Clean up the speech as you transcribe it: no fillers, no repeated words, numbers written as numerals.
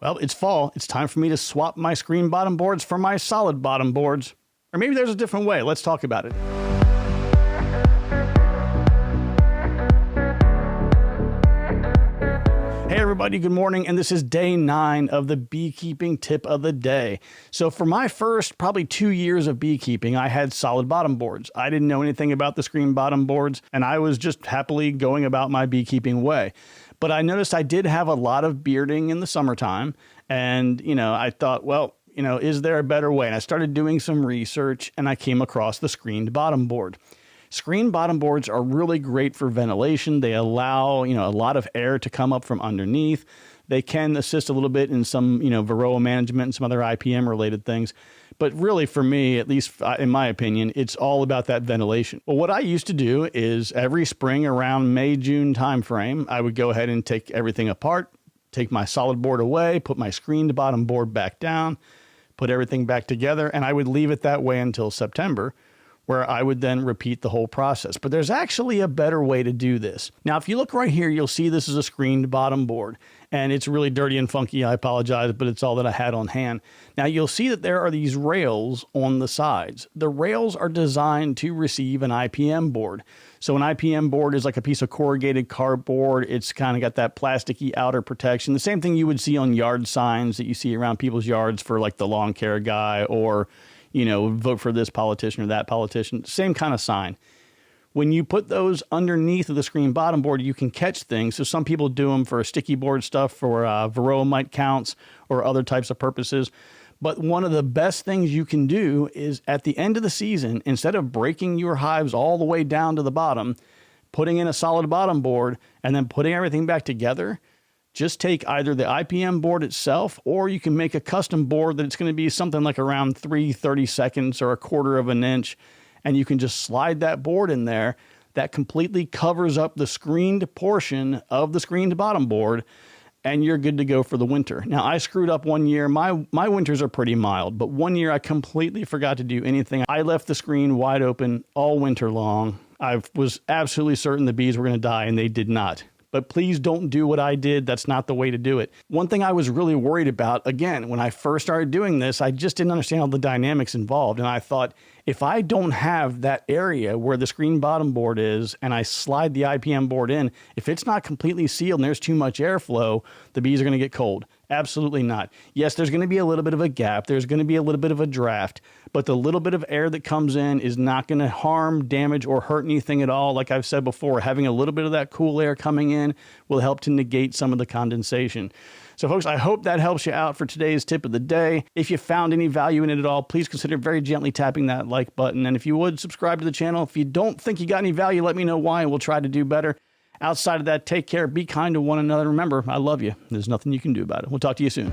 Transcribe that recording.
Well, it's fall. It's time for me to swap my screen bottom boards for my solid bottom boards. Or maybe there's a different way. Let's talk about it. Hey everybody, good morning, and this is day 9 of the beekeeping tip of the day. So for my first probably 2 years of beekeeping, I had solid bottom boards. I didn't know anything about the screen bottom boards, and I was just happily going about my beekeeping way. But I noticed I did have a lot of bearding in the summertime, and I thought, well, is there a better way? And I started doing some research, and I came across the screened bottom board. Screen bottom boards are really great for ventilation. They allow, a lot of air to come up from underneath. They can assist a little bit in some, varroa management and some other IPM related things. But really for me, at least in my opinion, it's all about that ventilation. Well, what I used to do is every spring around May, June timeframe, I would go ahead and take everything apart, take my solid board away, put my screened bottom board back down, put everything back together, and I would leave it that way until September, where I would then repeat the whole process. But there's actually a better way to do this. Now, if you look right here, you'll see this is a screened bottom board, and it's really dirty and funky. I apologize, but it's all that I had on hand. Now, you'll see that there are these rails on the sides. The rails are designed to receive an IPM board. So an IPM board is like a piece of corrugated cardboard. It's kind of got that plasticky outer protection. The same thing you would see on yard signs that you see around people's yards for like the lawn care guy or vote for this politician or that politician, same kind of sign. When you put those underneath of the screen bottom board, you can catch things. So some people do them for sticky board stuff, for varroa mite counts or other types of purposes. But one of the best things you can do is at the end of the season, instead of breaking your hives all the way down to the bottom, putting in a solid bottom board and then putting everything back together, just take either the IPM board itself, or you can make a custom board that it's going to be something like around 3/32 or 1/4 of an inch. And you can just slide that board in there. That completely covers up the screened portion of the screened bottom board, and you're good to go for the winter. Now, I screwed up one year. My winters are pretty mild, but one year I completely forgot to do anything. I left the screen wide open all winter long. I was absolutely certain the bees were going to die, and they did not. But please don't do what I did. That's not the way to do it. One thing I was really worried about, again, when I first started doing this, I just didn't understand all the dynamics involved. And I thought, if I don't have that area where the screen bottom board is and I slide the IPM board in, if it's not completely sealed and there's too much airflow, the bees are going to get cold. Absolutely not. Yes, there's going to be a little bit of a gap. There's going to be a little bit of a draft, but the little bit of air that comes in is not going to harm, damage, or hurt anything at all. Like I've said before, having a little bit of that cool air coming in will help to negate some of the condensation. So folks, I hope that helps you out for today's tip of the day. If you found any value in it at all, please consider very gently tapping that like button. And if you would, subscribe to the channel. If you don't think you got any value, let me know why, and we'll try to do better. Outside of that, take care, be kind to one another. Remember, I love you. There's nothing you can do about it. We'll talk to you soon.